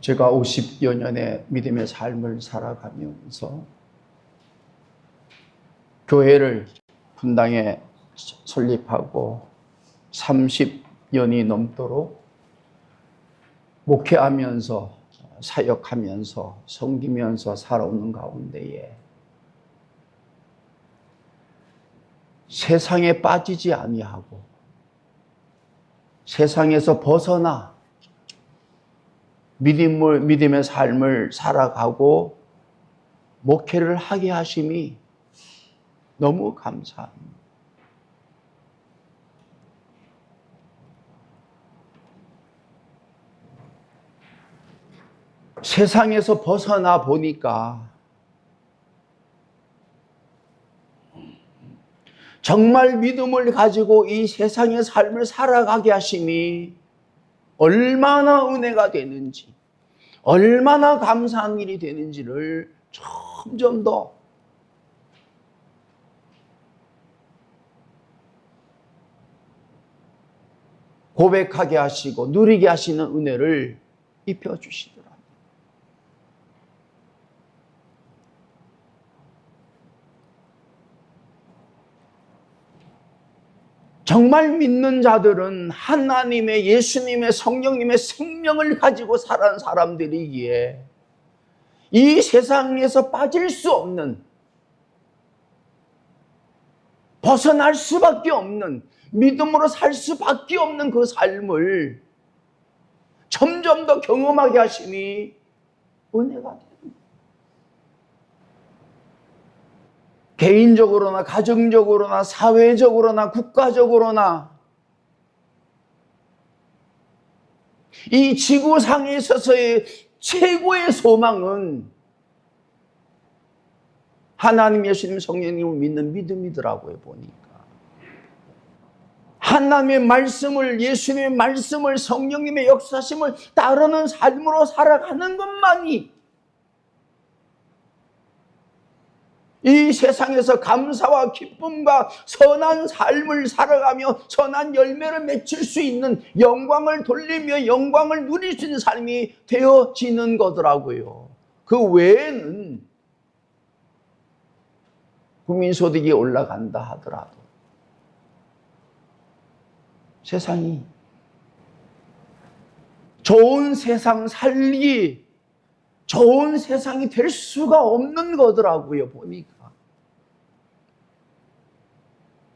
제가 50여 년의 믿음의 삶을 살아가면서 교회를 분당에 설립하고 30년이 넘도록 목회하면서 사역하면서 섬기면서 살아오는 가운데에 세상에 빠지지 아니하고 세상에서 벗어나 믿음의 삶을 살아가고 목회를 하게 하심이 너무 감사합니다. 세상에서 벗어나 보니까 정말 믿음을 가지고 이 세상의 삶을 살아가게 하심이 얼마나 은혜가 되는지, 얼마나 감사한 일이 되는지를 점점 더 고백하게 하시고 누리게 하시는 은혜를 입혀주시더랍니다. 정말 믿는 자들은 하나님의, 예수님의, 성령님의 생명을 가지고 살아가는 사람들이기에 이 세상에서 빠질 수 없는, 벗어날 수밖에 없는, 믿음으로 살 수밖에 없는 그 삶을 점점 더 경험하게 하심이 은혜가 됩니다. 개인적으로나 가정적으로나 사회적으로나 국가적으로나 이 지구상에 있어서의 최고의 소망은 하나님, 예수님, 성령님을 믿는 믿음이더라고요. 보니까 하나님의 말씀을, 예수님의 말씀을, 성령님의 역사심을 따르는 삶으로 살아가는 것만이 이 세상에서 감사와 기쁨과 선한 삶을 살아가며 선한 열매를 맺을 수 있는, 영광을 돌리며 영광을 누릴 수 있는 삶이 되어지는 거더라고요. 그 외에는 국민소득이 올라간다 하더라도 세상이 좋은 세상 살기, 좋은 세상이 될 수가 없는 거더라고요, 보니까.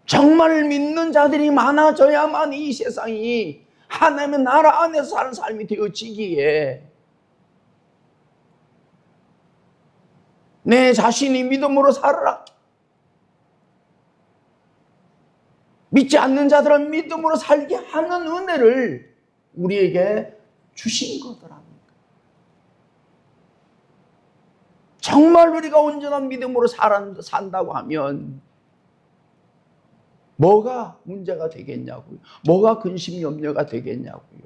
정말 믿는 자들이 많아져야만 이 세상이 하나님의 나라 안에서 사는 삶이 되어지기에 내 자신이 믿음으로 살아라. 믿지 않는 자들은 믿음으로 살게 하는 은혜를 우리에게 주신 거더랍니다. 정말 우리가 온전한 믿음으로 산다고 하면 뭐가 문제가 되겠냐고요. 뭐가 근심 염려가 되겠냐고요.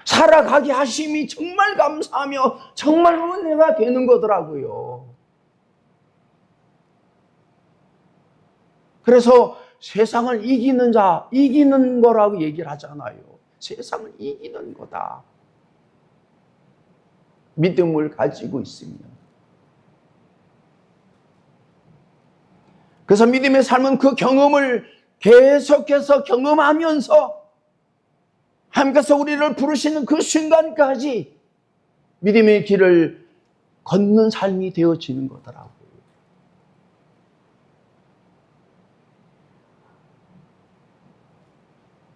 살아가게 하심이 정말 감사하며 정말 은혜가 되는 거더라고요. 그래서 세상을 이기는 자, 이기는 거라고 얘기를 하잖아요. 세상을 이기는 거다. 믿음을 가지고 있으면. 그래서 믿음의 삶은 그 경험을 계속해서 경험하면서 하나님께서 우리를 부르시는 그 순간까지 믿음의 길을 걷는 삶이 되어지는 거더라고요.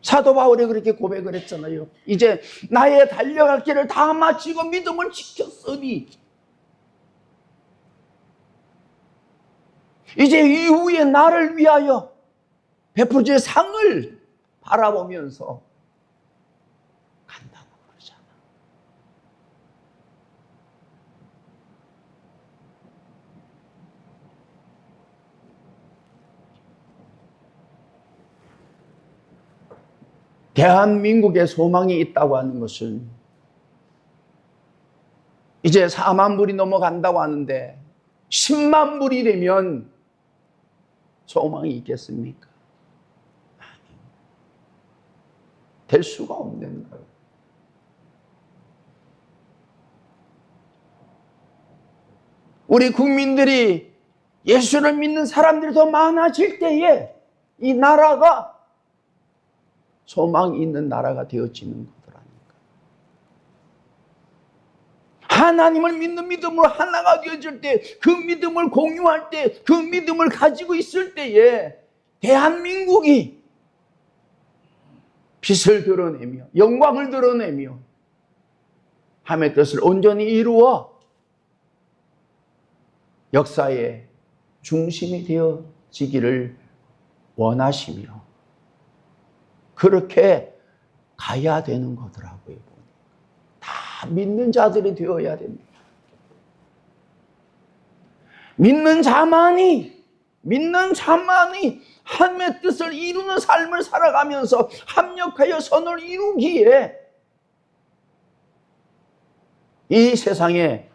사도 바울이 그렇게 고백을 했잖아요. 이제 나의 달려갈 길을 다 마치고 믿음을 지켰으니 이제 이후에 나를 위하여 베풀어질 상을 바라보면서 간다고 그러잖아. 대한민국에 소망이 있다고 하는 것은 이제 4만 불이 넘어간다고 하는데 10만 불이 되면 소망이 있겠습니까? 될 수가 없는 거예요. 우리 국민들이 예수를 믿는 사람들이 더 많아질 때에 이 나라가 소망이 있는 나라가 되어지는 거더라니까. 하나님을 믿는 믿음으로 하나가 되어질 때, 그 믿음을 공유할 때, 그 믿음을 가지고 있을 때에 대한민국이 빛을 드러내며 영광을 드러내며 하나님의 뜻을 온전히 이루어 역사의 중심이 되어지기를 원하시며 그렇게 가야 되는 거더라고요. 다 믿는 자들이 되어야 됩니다. 믿는 자만이 하나님의 뜻을 이루는 삶을 살아가면서 합력하여 선을 이루기에 이 세상의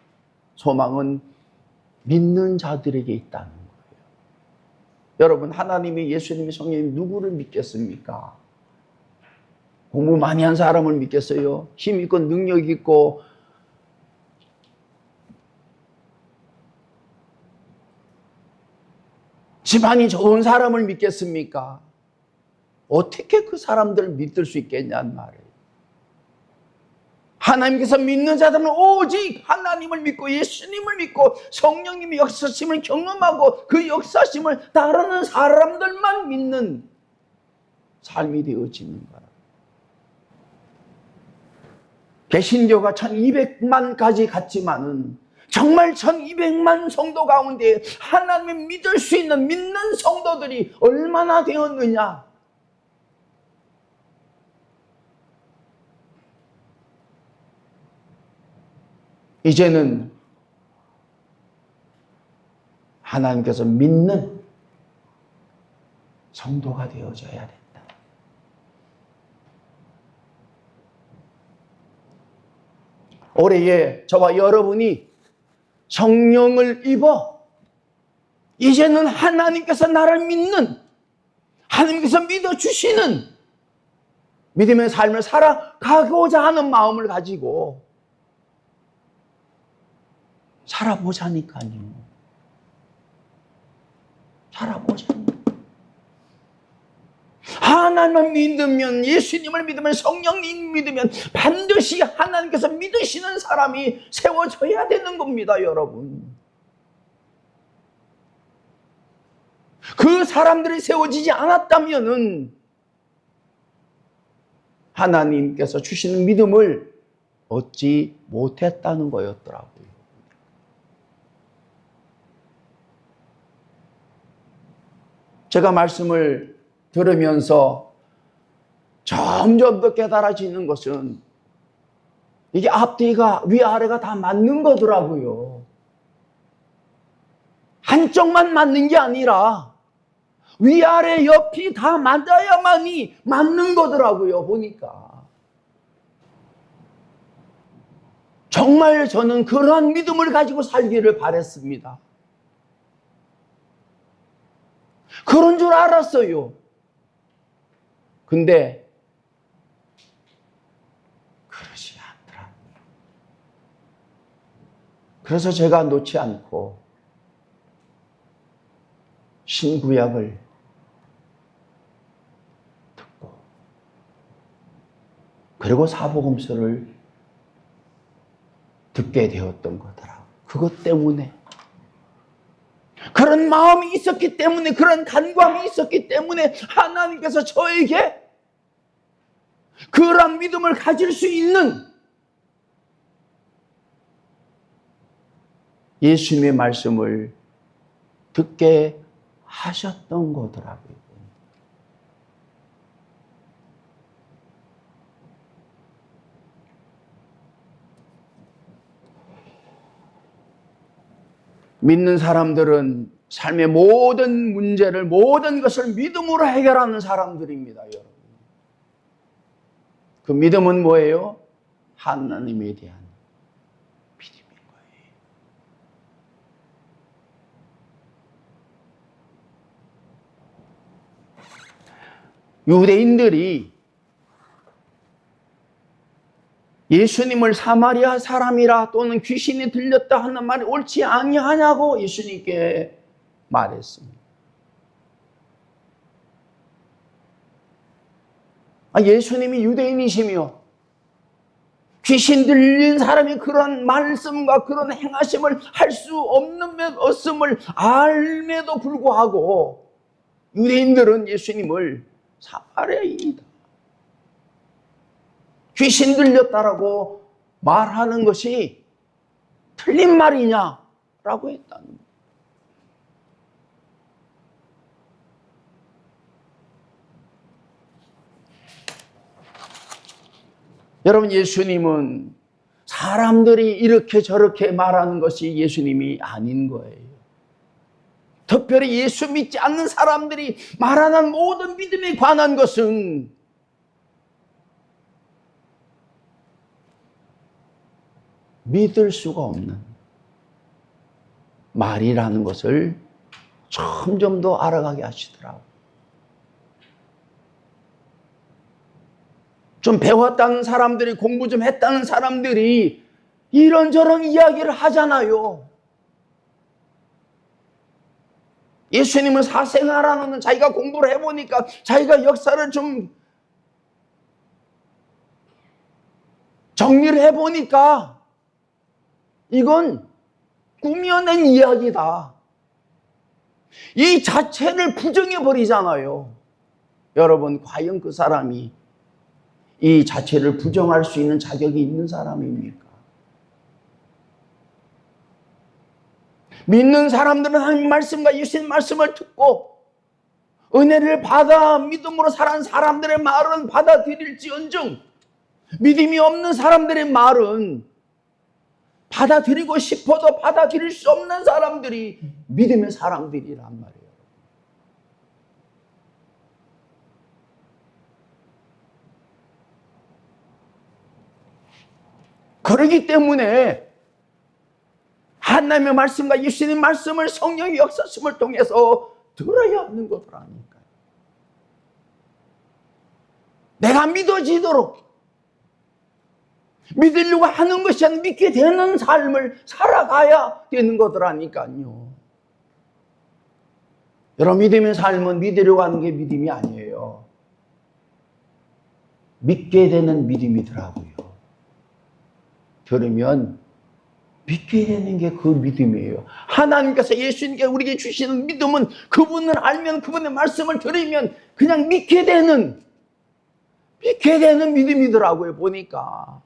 소망은 믿는 자들에게 있다는 거예요. 여러분, 하나님이, 예수님이, 성령님 누구를 믿겠습니까? 공부 많이 한 사람을 믿겠어요? 힘 있고 능력 있고 집안이 좋은 사람을 믿겠습니까? 어떻게 그 사람들을 믿을 수 있겠냐는 말이에요. 하나님께서 믿는 자들은 오직 하나님을 믿고 예수님을 믿고 성령님의 역사심을 경험하고 그 역사심을 따르는 사람들만 믿는 삶이 되어지는 거예요. 개신교가 1200만까지 갔지만은 정말 1200만 성도 가운데 하나님을 믿을 수 있는 믿는 성도들이 얼마나 되었느냐? 이제는 하나님께서 믿는 성도가 되어져야 된다. 올해에 저와 여러분이 성령을 입어 이제는 하나님께서 나를 믿는, 하나님께서 믿어주시는 믿음의 삶을 살아가고자 하는 마음을 가지고 살아보자니까요. 살아보자니까. 하나님을 믿으면, 예수님을 믿으면, 성령님 믿으면 반드시 하나님께서 믿으시는 사람이 세워져야 되는 겁니다, 여러분. 그 사람들이 세워지지 않았다면은 하나님께서 주시는 믿음을 얻지 못했다는 거였더라고요. 제가 말씀을 들으면서 점점 더 깨달아지는 것은 이게 앞뒤가 위아래가 다 맞는 거더라고요. 한쪽만 맞는 게 아니라 위아래 옆이 다 맞아야만이 맞는 거더라고요, 보니까. 정말 저는 그러한 믿음을 가지고 살기를 바랬습니다. 그런 줄 알았어요. 근데 그러지 않더라. 그래서 제가 놓지 않고 신구약을 듣고 그리고 사복음서를 듣게 되었던 거더라. 그것 때문에, 그런 마음이 있었기 때문에, 그런 간광이 있었기 때문에 하나님께서 저에게 그런 믿음을 가질 수 있는 예수님의 말씀을 듣게 하셨던 거더라고요. 믿는 사람들은 삶의 모든 문제를, 모든 것을 믿음으로 해결하는 사람들입니다, 여러분. 그 믿음은 뭐예요? 하나님에 대한 믿음인 거예요. 유대인들이 예수님을 사마리아 사람이라 또는 귀신이 들렸다 하는 말이 옳지 아니하냐고 예수님께 말했습니다. 예수님이 유대인이시며 귀신 들린 사람이 그런 말씀과 그런 행하심을 할 수 없음을 알매도 불구하고 유대인들은 예수님을 사마리아인이다, 귀신 들렸다라고 말하는 것이 틀린 말이냐라고 했다는 거예요. 여러분, 예수님은 사람들이 이렇게 저렇게 말하는 것이 예수님이 아닌 거예요. 특별히 예수 믿지 않는 사람들이 말하는 모든 믿음에 관한 것은 믿을 수가 없는 말이라는 것을 점점 더 알아가게 하시더라고요. 좀 배웠다는 사람들이, 공부 좀 했다는 사람들이 이런저런 이야기를 하잖아요. 예수님을 사생아라는, 자기가 공부를 해보니까, 자기가 역사를 좀 정리를 해보니까 이건 꾸며낸 이야기다, 이 자체를 부정해버리잖아요. 여러분, 과연 그 사람이 이 자체를 부정할 수 있는 자격이 있는 사람입니까? 믿는 사람들은 하나님 말씀과 예수님 말씀을 듣고 은혜를 받아 믿음으로 살아온 사람들의 말은 받아들일지언정, 믿음이 없는 사람들의 말은 받아들이고 싶어도 받아들일 수 없는 사람들이 믿음의 사람들이란 말이에요. 그렇기 때문에 하나님의 말씀과 예수님 말씀을 성령의 역사심을 통해서 들어야 하는 거라니까요. 내가 믿어지도록, 믿으려고 하는 것이 아니라 믿게 되는 삶을 살아가야 되는 거더라니까요. 여러분, 믿음의 삶은 믿으려고 하는 게 믿음이 아니에요. 믿게 되는 믿음이더라고요. 들으면 믿게 되는 게 그 믿음이에요. 하나님께서 예수님께 우리에게 주시는 믿음은 그분을 알면, 그분의 말씀을 들으면 그냥 믿게 되는 믿음이더라고요, 보니까.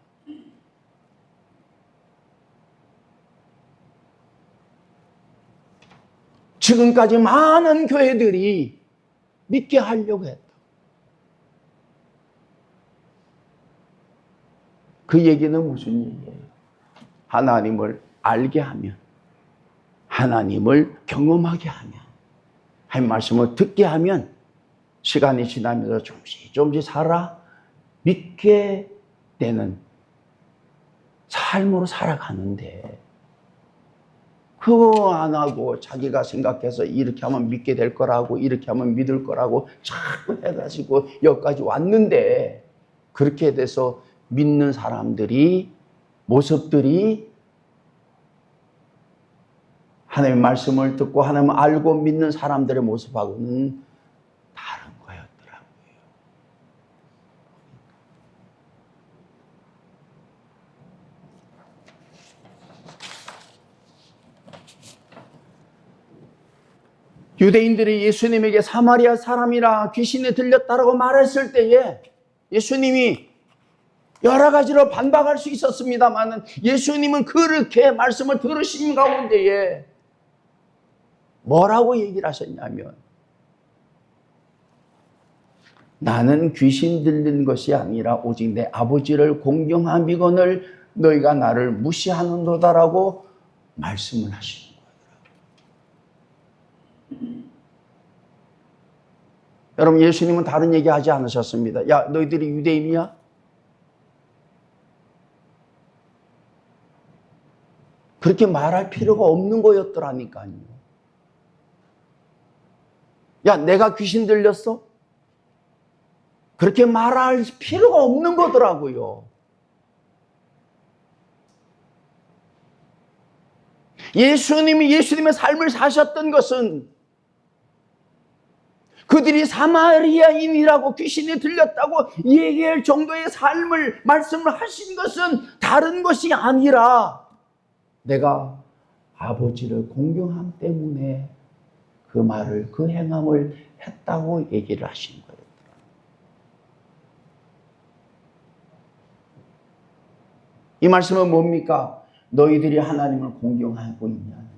지금까지 많은 교회들이 믿게 하려고 했다. 그 얘기는 무슨 얘기예요? 하나님을 알게 하면, 하나님을 경험하게 하면, 하나님 말씀을 듣게 하면 시간이 지나면서 조금씩 살아 믿게 되는 삶으로 살아가는데, 그거 안 하고 자기가 생각해서 이렇게 하면 믿게 될 거라고, 이렇게 하면 믿을 거라고 자꾸 해가지고 여기까지 왔는데, 그렇게 돼서 믿는 사람들이, 모습들이 하나님의 말씀을 듣고 하나님을 알고 믿는 사람들의 모습하고는 다른 거였더라고요. 유대인들이 예수님에게 사마리아 사람이라 귀신에 들렸다라고 말했을 때에 예수님이 여러 가지로 반박할 수 있었습니다만, 예수님은 그렇게 말씀을 들으신 가운데에 뭐라고 얘기를 하셨냐면, 나는 귀신 들린 것이 아니라 오직 내 아버지를 공경함이거늘 너희가 나를 무시하는도다라고 말씀을 하시는 거예요. 여러분, 예수님은 다른 얘기 하지 않으셨습니다. 야, 너희들이 유대인이야? 그렇게 말할 필요가 없는 거였더라니까요. 야, 내가 귀신 들렸어? 그렇게 말할 필요가 없는 거더라고요. 예수님이 예수님의 삶을 사셨던 것은 그들이 사마리아인이라고 귀신이 들렸다고 얘기할 정도의 삶을 말씀을 하신 것은 다른 것이 아니라 내가 아버지를 공경함 때문에 그 말을, 그 행함을 했다고 얘기를 하신 거예요. 이 말씀은 뭡니까? 너희들이 하나님을 공경하고 있냐는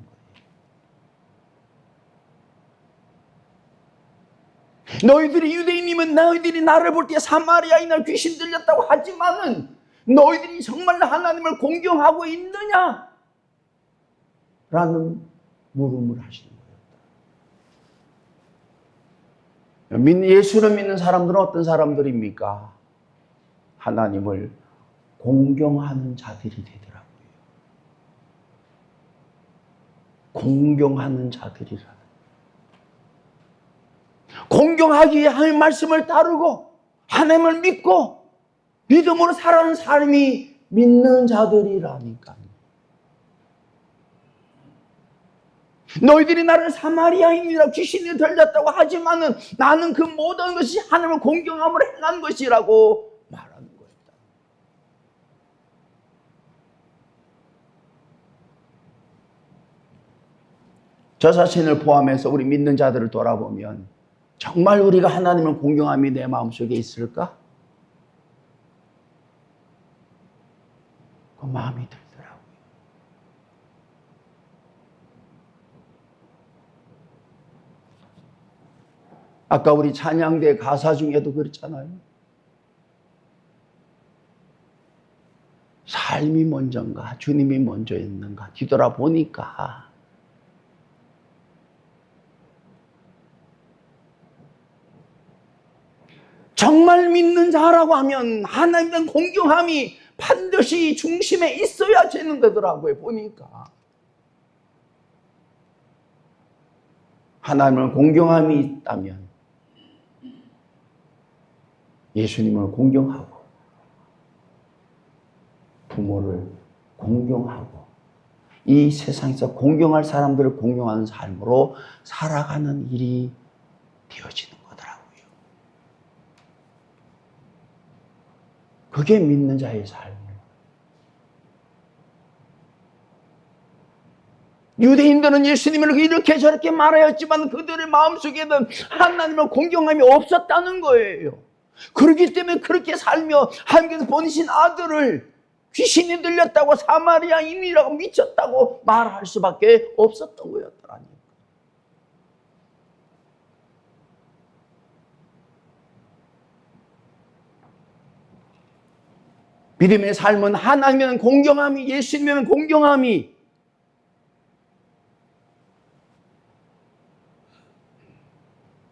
거예요. 너희들이 유대인이면 너희들이 나를 볼 때 사마리아인을 귀신 들렸다고 하지만은 너희들이 정말 하나님을 공경하고 있느냐? 라는 물음을 하시는 거예요. 예수를 믿는 사람들은 어떤 사람들입니까? 하나님을 공경하는 자들이 되더라고요. 공경하는 자들이라. 공경하기 위해 하나님의 말씀을 따르고 하나님을 믿고 믿음으로 살아가는 사람이 믿는 자들이라니까요. 너희들이 나를 사마리아인이라 귀신이 들렸다고 하지만은 나는 그 모든 것이 하나님을 공경함으로 행한 것이라고 말하는 거예요. 저 자신을 포함해서 우리 믿는 자들을 돌아보면 정말 우리가 하나님을 공경함이 내 마음속에 있을까? 그 마음이 들더라고요. 아까 우리 찬양대 가사 중에도 그렇잖아요. 삶이 먼저인가 주님이 먼저였는가 뒤돌아보니까 정말 믿는 자라고 하면 하나님의 공경함이 반드시 중심에 있어야 되는 거더라고요. 보니까 하나님을 공경함이 있다면 예수님을 공경하고 부모를 공경하고 이 세상에서 공경할 사람들을 공경하는 삶으로 살아가는 일이 되어지는 거더라고요. 그게 믿는 자의 삶이에요. 유대인들은 예수님을 이렇게 저렇게 말하였지만 그들의 마음속에는 하나님을 공경함이 없었다는 거예요. 그렇기 때문에 그렇게 살며 하나님께서 보내신 아들을 귀신이 들렸다고 사마리아인이라고 미쳤다고 말할 수밖에 없었던 거였더라니요. 믿음의 삶은 하나님에는 공경함이, 예수님에는 공경함이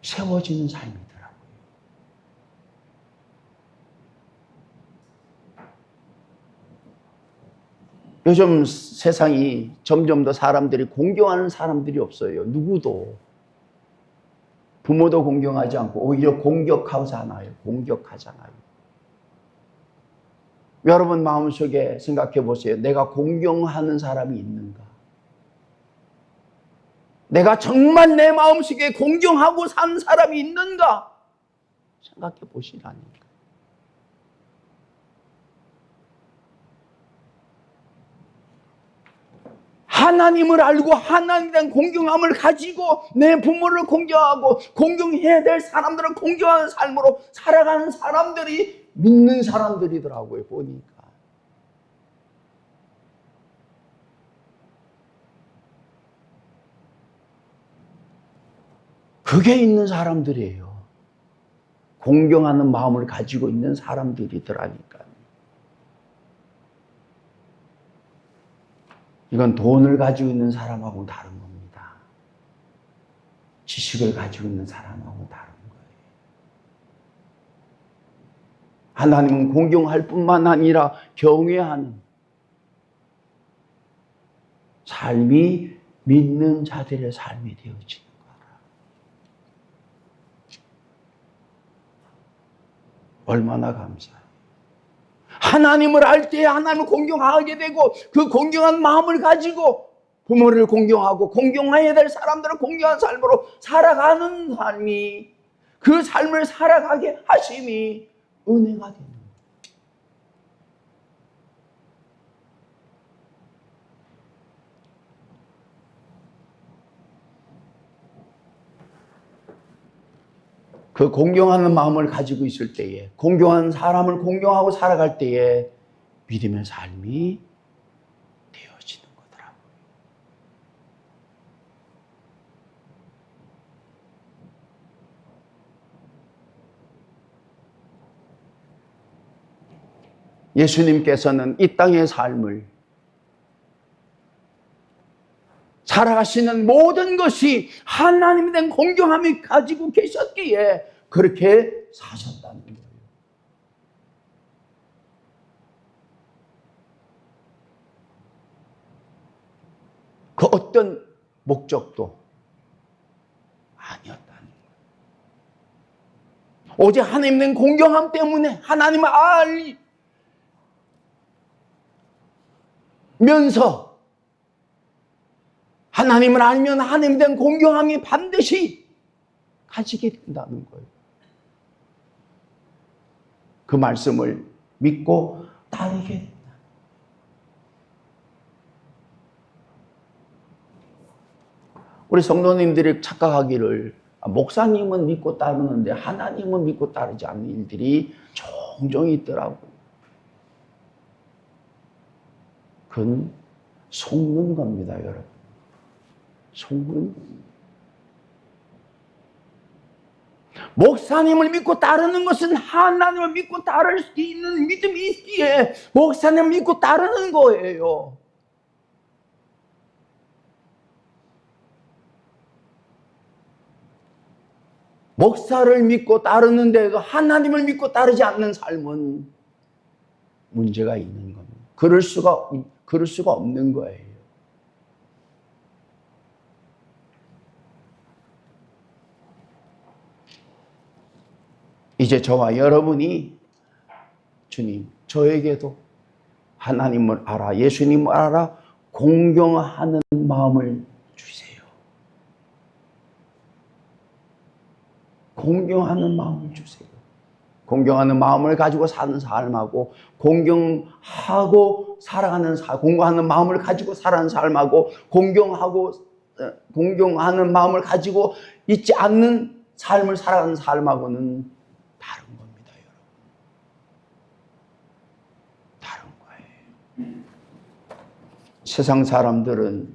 세워지는 삶이더라고요. 요즘 세상이 점점 더 사람들이 공경하는 사람들이 없어요. 누구도. 부모도 공경하지 않고 오히려 공격하잖아요. 공격하잖아요. 여러분 마음속에 생각해 보세요. 내가 공경하는 사람이 있는가? 내가 정말 내 마음속에 공경하고 산 사람이 있는가? 생각해 보시라니까. 하나님을 알고 하나님에 대한 공경함을 가지고 내 부모를 공경하고 공경해야 될 사람들을 공경하는 삶으로 살아가는 사람들이 믿는 사람들이더라고요, 보니까. 그게 있는 사람들이에요. 공경하는 마음을 가지고 있는 사람들이더라니까요. 이건 돈을 가지고 있는 사람하고 다른 겁니다. 지식을 가지고 있는 사람하고 다른 거예요. 하나님은 공경할 뿐만 아니라 경외하는 삶이 믿는 자들의 삶이 되어지는 거라. 얼마나 감사해요. 하나님을 알 때 하나님을 공경하게 되고 그 공경한 마음을 가지고 부모를 공경하고 공경해야 될 사람들을 공경한 삶으로 살아가는 삶이, 그 삶을 살아가게 하심이 은혜가 되는 거예요. 그 공경하는 마음을 가지고 있을 때에, 공경하는 사람을 공경하고 살아갈 때에 믿음의 삶이 되어지는 거더라고요. 예수님께서는 이 땅의 삶을 살아가시는 모든 것이 하나님에 대한 공경함을 가지고 계셨기에 그렇게 사셨다는 거예요. 그 어떤 목적도 아니었다는 거예요. 오직 하나님에 대한 공경함 때문에 하나님을 알면서, 하나님을 알면 하나님에 대한 공경함이 반드시 가지게 된다는 거예요. 그 말씀을 믿고 따르게 된다. 우리 성도님들이 착각하기를 목사님은 믿고 따르는데 하나님은 믿고 따르지 않는 일들이 종종 있더라고요. 그건 속는 겁니다, 여러분. 속는 겁니다. 목사님을 믿고 따르는 것은 하나님을 믿고 따를 수 있는 믿음이 있기에 목사님을 믿고 따르는 거예요. 목사를 믿고 따르는데도 하나님을 믿고 따르지 않는 삶은 문제가 있는 겁니다. 그럴 수가 없는 거예요. 이제 저와 여러분이 주님, 저에게도 하나님을 알아, 예수님을 알아 공경하는 마음을 주세요. 공경하는 마음을 주세요. 공경하는 마음을 가지고 사는 삶하고 공경하고 살아가는 공경하는 마음을 가지고 살아가는 삶하고 공경하는 마음을 가지고 있지 않는 삶을 살아가는 삶하고는 다른 겁니다, 여러분. 다른 거예요. 세상 사람들은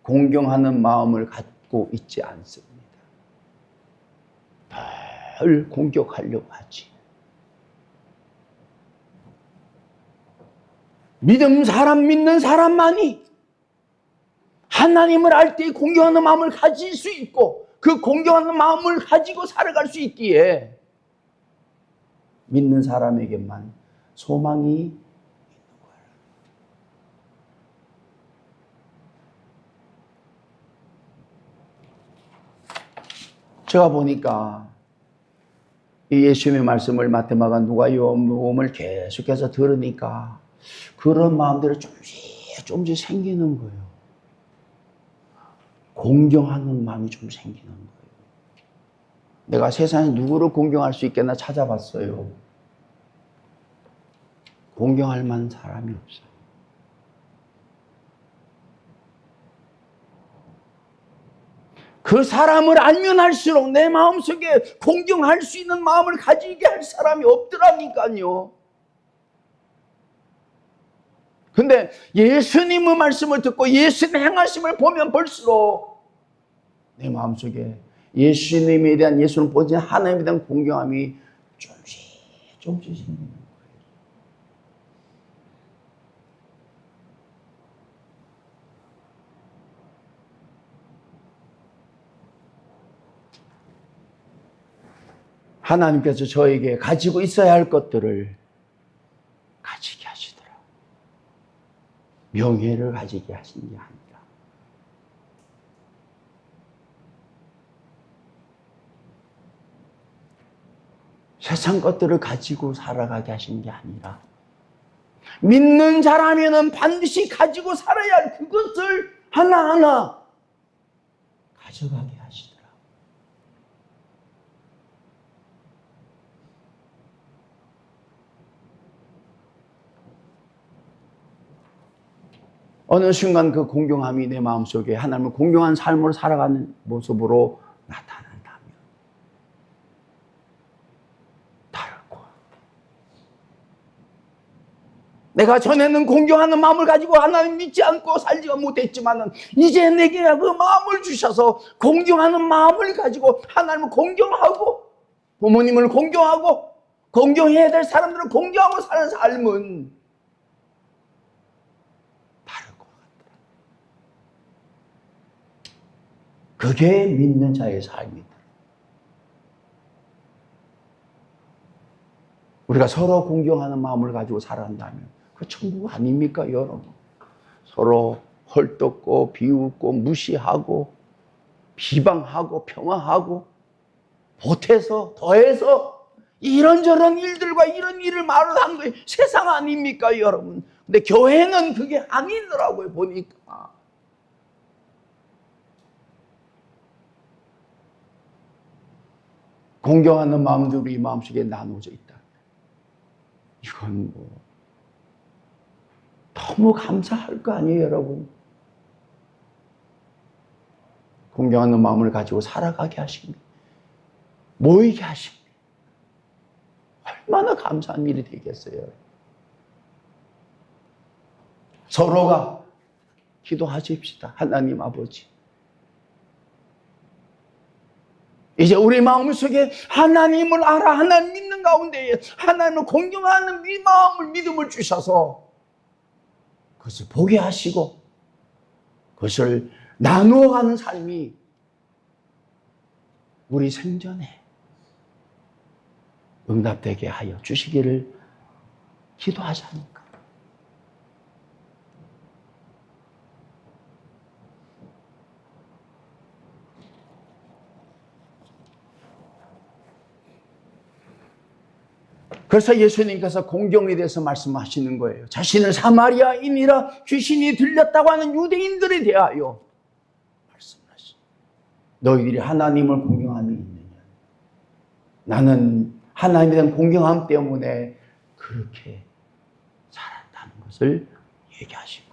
공경하는 마음을 갖고 있지 않습니다. 늘 공격하려고 하지. 믿는 사람만이 하나님을 알 때 공경하는 마음을 가질 수 있고 그 공경하는 마음을 가지고 살아갈 수 있기에 믿는 사람에게만 소망이 있는 거예요. 제가 보니까 이 예수님의 말씀을 마태마가 누가복음을 계속해서 들으니까 그런 마음들이 조금씩 생기는 거예요. 공경하는 마음이 좀 생기는 거예요. 내가 세상에 누구를 공경할 수 있겠나 찾아봤어요. 공경할 만한 사람이 없어요. 그 사람을 알면 할수록 내 마음속에 공경할 수 있는 마음을 가지게 할 사람이 없더라니까요. 근데 예수님의 말씀을 듣고 예수님의 행하심을 보면 볼수록 내 마음속에 예수님에 대한 예수를 보지 하나님에 대한 공경함이 조금씩 생기는 거예요. 하나님께서 저에게 가지고 있어야 할 것들을 가지게 하시더라. 명예를 가지게 하신 게 아니라 세상 것들을 가지고 살아가게 하신 게 아니라 믿는 자라면은 반드시 가지고 살아야 할 그것을 하나하나 가져가게 하시더라. 어느 순간 그 공경함이 내 마음속에 하나님을 공경한 삶으로 살아가는 모습으로 나타난다면 다를 거야. 내가 전에는 공경하는 마음을 가지고 하나님 믿지 않고 살지가 못했지만은 이제 내게 그 마음을 주셔서 공경하는 마음을 가지고 하나님을 공경하고 부모님을 공경하고 공경해야 될 사람들을 공경하고 사는 삶은 그게 믿는 자의 삶이다. 우리가 서로 공경하는 마음을 가지고 살아간다면 그 천국 아닙니까, 여러분? 서로 헐떡고 비웃고 무시하고 비방하고 평화하고 보태서 더해서 이런저런 일들과 이런 일을 말을 한 거예요. 세상 아닙니까, 여러분? 근데 교회는 그게 아니더라고요, 보니까. 공경하는 마음들이 마음속에 나눠져 있다. 이건 너무 감사할 거 아니에요, 여러분? 공경하는 마음을 가지고 살아가게 하십니다. 모이게 하십니다. 얼마나 감사한 일이 되겠어요. 서로가 기도하십시다. 하나님 아버지, 이제 우리 마음속에 하나님을 알아 하나님 믿는 가운데에 하나님을 공경하는 마음을 믿음을 주셔서 그것을 보게 하시고 그것을 나누어가는 삶이 우리 생전에 응답되게 하여 주시기를 기도하지 않을까. 그래서 예수님께서 공경에 대해서 말씀하시는 거예요. 자신을 사마리아인이라 귀신이 들렸다고 하는 유대인들에 대하여 말씀하시죠. 너희들이 하나님을 공경함이 있느냐? 나는 하나님에 대한 공경함 때문에 그렇게 살았다는 것을 얘기하신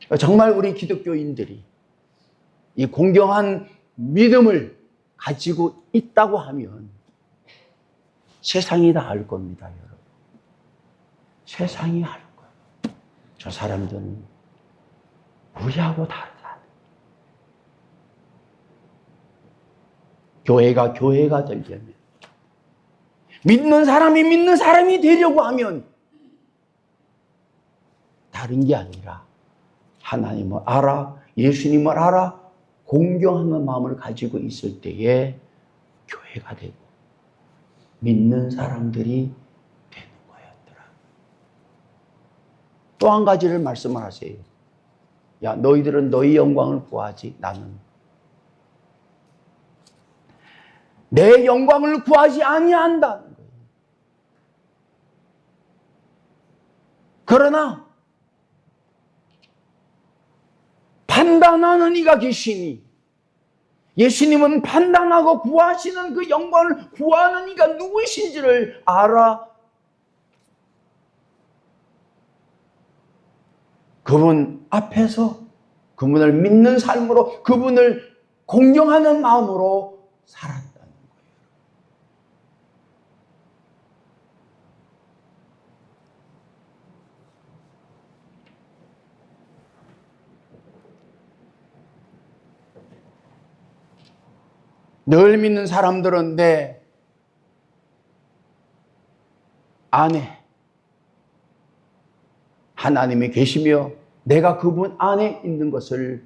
거예요. 정말 우리 기독교인들이 이 공경한 믿음을 가지고 있다고 하면 세상이 다 알 겁니다, 여러분. 세상이 알 거예요. 저 사람들은 우리하고 다르다. 교회가 되려면, 믿는 사람이 되려고 하면 다른 게 아니라 하나님을 알아, 예수님을 알아, 공경하는 마음을 가지고 있을 때에 교회가 되고 믿는 사람들이 되는 거였더라. 또 한 가지를 말씀을 하세요. 야, 너희들은 너희 영광을 구하지, 나는 내 영광을 구하지 아니한다는 거예요. 그러나 판단하는 이가 계시니, 예수님은 판단하고 구하시는 그 영광을 구하는 이가 누구신지를 알아 그분 앞에서 그분을 믿는 삶으로, 그분을 공경하는 마음으로 살았다는 거예요. 늘 믿는 사람들은 내 안에 하나님이 계시며 내가 그분 안에 있는 것을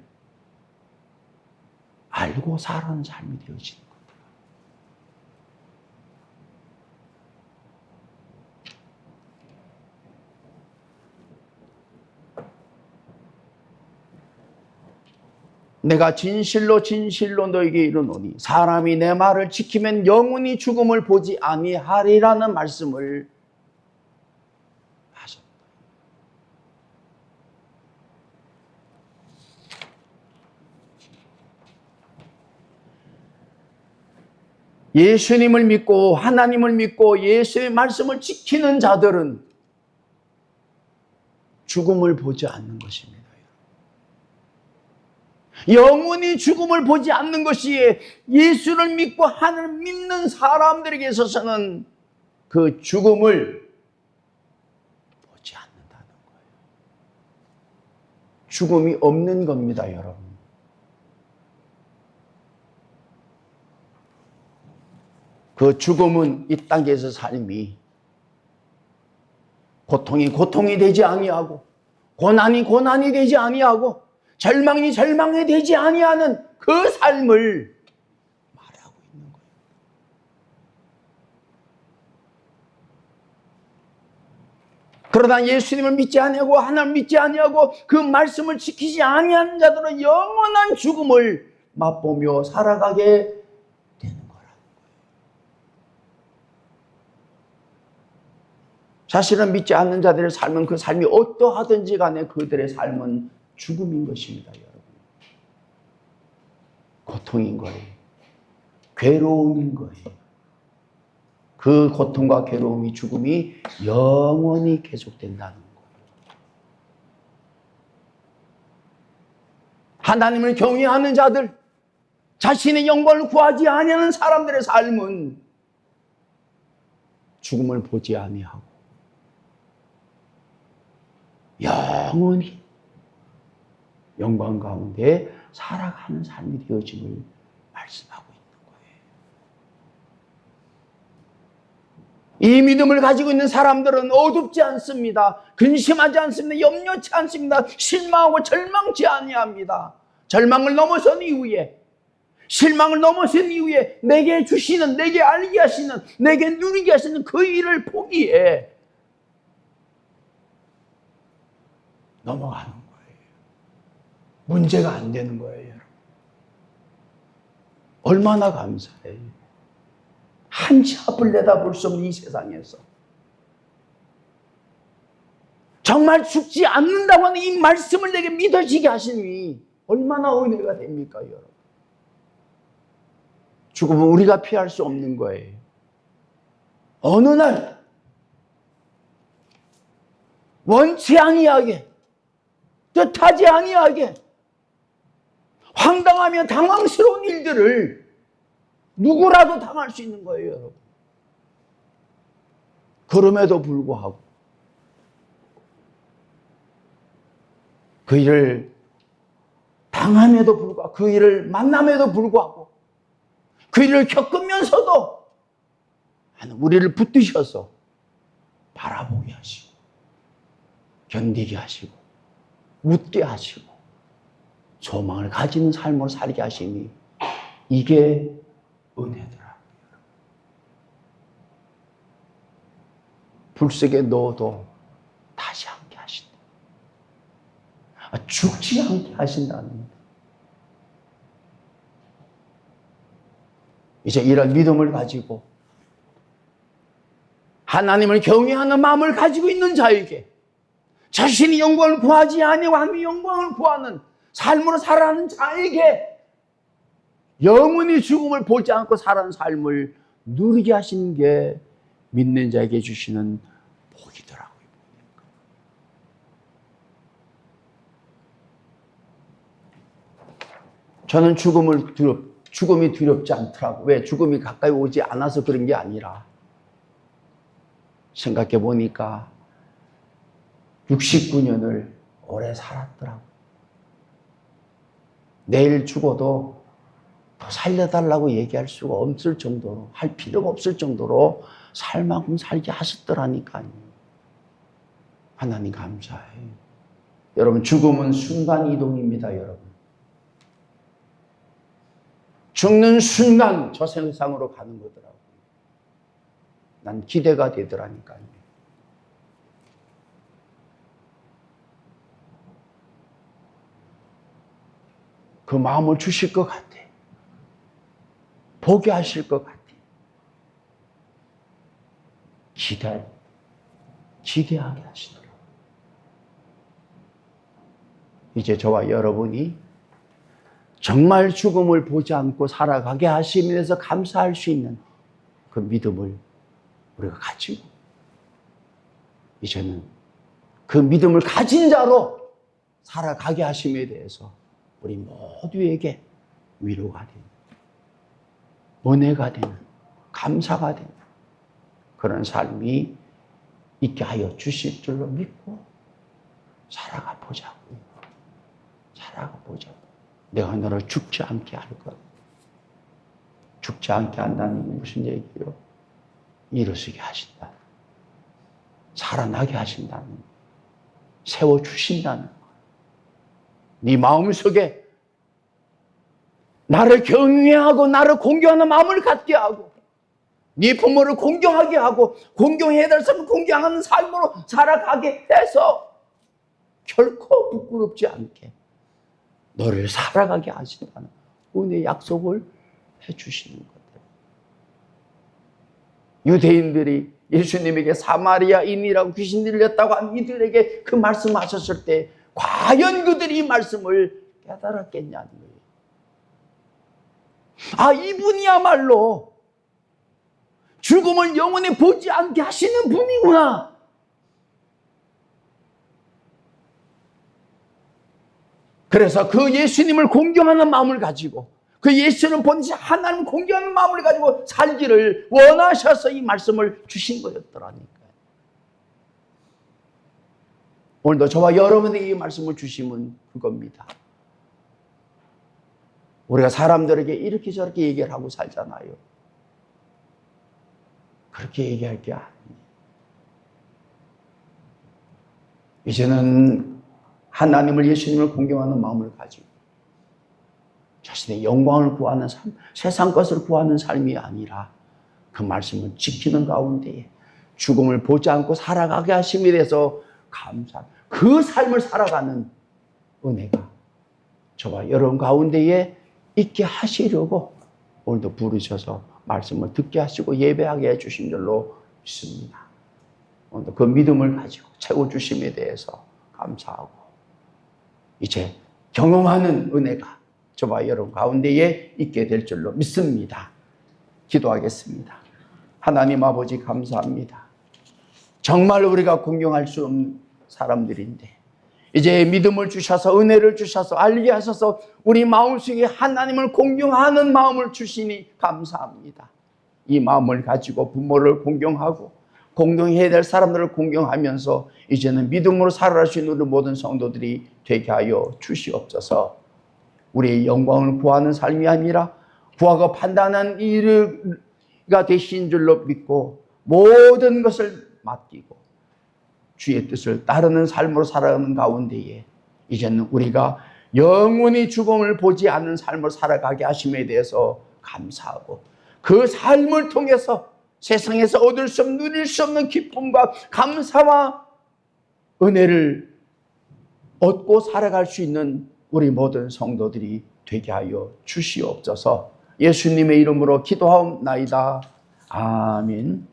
알고 살아가는 삶이 되어지는 겁니다. 내가 진실로 너에게 이르노니 사람이 내 말을 지키면 영원히 죽음을 보지 아니하리라는 말씀을 하셨다. 예수님을 믿고 하나님을 믿고 예수의 말씀을 지키는 자들은 죽음을 보지 않는 것입니다. 영원히 죽음을 보지 않는 것이 예수를 믿고 하나님을 믿는 사람들에게 있어서는 그 죽음을 보지 않는다는 거예요. 죽음이 없는 겁니다, 여러분. 그 죽음은 이 땅에서 삶이 고통이 되지 아니하고, 고난이 되지 아니하고, 절망이 되지 아니하는 그 삶을 말하고 있는 거예요. 그러나 예수님을 믿지 아니하고 하나님을 믿지 아니하고 그 말씀을 지키지 아니하는 자들은 영원한 죽음을 맛보며 살아가게 되는 거라는 거예요. 사실은 믿지 않는 자들의 삶은 그 삶이 어떠하든지 간에 그들의 삶은 죽음인 것입니다, 여러분. 고통인 거예요. 괴로움인 거예요. 그 고통과 괴로움이, 죽음이 영원히 계속된다는 거예요. 하나님을 경외하는 자들, 자신의 영광을 구하지 아니하는 사람들의 삶은 죽음을 보지 아니하고 영원히 영광 가운데 살아가는 삶이 되어짐을 말씀하고 있는 거예요. 이 믿음을 가지고 있는 사람들은 어둡지 않습니다. 근심하지 않습니다. 염려치 않습니다. 실망하고 절망치 아니합니다. 절망을 넘어선 이후에, 실망을 넘어선 이후에 내게 주시는, 내게 알게 하시는, 내게 누리게 하시는 그 일을 보기에 넘어가는 거예요. 문제가 안 되는 거예요, 여러분. 얼마나 감사해요. 한 치 앞을 내다볼 수 없는 이 세상에서 정말 죽지 않는다고 하는 이 말씀을 내게 믿어지게 하시니 얼마나 은혜가 됩니까, 여러분? 죽음은 우리가 피할 수 없는 거예요. 어느 날 원치 아니하게, 뜻하지 아니하게 황당하며 당황스러운 일들을 누구라도 당할 수 있는 거예요, 여러분. 그럼에도 불구하고 그 일을 당함에도 불구하고, 그 일을 만남에도 불구하고, 그 일을 겪으면서도 우리를 붙드셔서 바라보게 하시고, 견디게 하시고, 웃게 하시고, 소망을 가지는 삶을 살게 하시니 이게 은혜더라고요. 불속에 넣어도 다시 함께 하신다. 죽지 않게 하신다는 것. 이제 이런 믿음을 가지고 하나님을 경외하는 마음을 가지고 있는 자에게, 자신이 영광을 구하지 아니하고 하나님의 영광을 구하는 삶으로 살아가는 자에게 영원히 죽음을 보지 않고 살아가는 삶을 누리게 하시는 게 믿는 자에게 주시는 복이더라고요. 저는 죽음이 두렵지 않더라고요. 왜? 죽음이 가까이 오지 않아서 그런 게 아니라, 생각해 보니까 69년을 오래 살았더라고요. 내일 죽어도 더 살려달라고 얘기할 수가 없을 정도로, 할 필요가 없을 정도로 살 만큼 살게 하셨더라니까요. 하나님 감사해요. 여러분, 죽음은 순간이동입니다, 여러분. 죽는 순간 저 세상으로 가는 거더라고요. 난 기대가 되더라니까요. 그 마음을 주실 것 같아. 보게 하실 것 같아. 기대하게 하시더라고요. 이제 저와 여러분이 정말 죽음을 보지 않고 살아가게 하심에 대해서 감사할 수 있는 그 믿음을 우리가 가지고, 이제는 그 믿음을 가진 자로 살아가게 하심에 대해서 우리 모두에게 위로가 되는, 은혜가 되는, 감사가 되는 그런 삶이 있게 하여 주실 줄로 믿고 살아가 보자고요. 살아가 보자고. 내가 너를 죽지 않게 할 것. 죽지 않게 한다는 게 무슨 얘기예요? 일어서게 하신다. 살아나게 하신다는 거. 세워주신다는 거. 네 마음속에 나를 경외하고 나를 공경하는 마음을 갖게 하고, 네 부모를 공경하게 하고, 공경해야 될 사람을 공경하는 삶으로 살아가게 해서 결코 부끄럽지 않게 너를 살아가게 하신다는 은혜의 약속을 해주시는 거예요. 유대인들이 예수님에게 사마리아인이라고 귀신 들렸다고 한 이들에게 그 말씀하셨을 때 과연 그들이 이 말씀을 깨달았겠냐는 거예요. 아, 이분이야말로 죽음을 영원히 보지 않게 하시는 분이구나. 그래서 그 예수님을 공경하는 마음을 가지고, 그 예수를 본지 하나님 공경하는 마음을 가지고 살기를 원하셔서 이 말씀을 주신 거였더라니까요. 오늘도 저와 여러분에게 이 말씀을 주시면 그겁니다. 우리가 사람들에게 이렇게 저렇게 얘기를 하고 살잖아요. 그렇게 얘기할 게 아니에요. 이제는 하나님을, 예수님을 공경하는 마음을 가지고 자신의 영광을 구하는 삶, 세상 것을 구하는 삶이 아니라 그 말씀을 지키는 가운데에 죽음을 보지 않고 살아가게 하심에 대해서 감사합니다. 그 삶을 살아가는 은혜가 저와 여러분 가운데에 있게 하시려고 오늘도 부르셔서 말씀을 듣게 하시고 예배하게 해주신 줄로 믿습니다. 오늘도 그 믿음을 가지고 채워주심에 대해서 감사하고, 이제 경험하는 은혜가 저와 여러분 가운데에 있게 될 줄로 믿습니다. 기도하겠습니다. 하나님 아버지 감사합니다. 정말 우리가 공경할 수 없는 사람들인데 이제 믿음을 주셔서 은혜를 주셔서 알게 하셔서 우리 마음속에 하나님을 공경하는 마음을 주시니 감사합니다. 이 마음을 가지고 부모를 공경하고 공경해야 될 사람들을 공경하면서 이제는 믿음으로 살아갈 수 있는 우리 모든 성도들이 되게 하여 주시옵소서. 우리의 영광을 구하는 삶이 아니라 구하고 판단한 일가 되신 줄로 믿고 모든 것을 맡기고 주의 뜻을 따르는 삶으로 살아가는 가운데에 이제는 우리가 영원히 죽음을 보지 않는 삶을 살아가게 하심에 대해서 감사하고 그 삶을 통해서 세상에서 얻을 수 없는, 누릴 수 없는 기쁨과 감사와 은혜를 얻고 살아갈 수 있는 우리 모든 성도들이 되게 하여 주시옵소서. 예수님의 이름으로 기도하옵나이다. 아멘.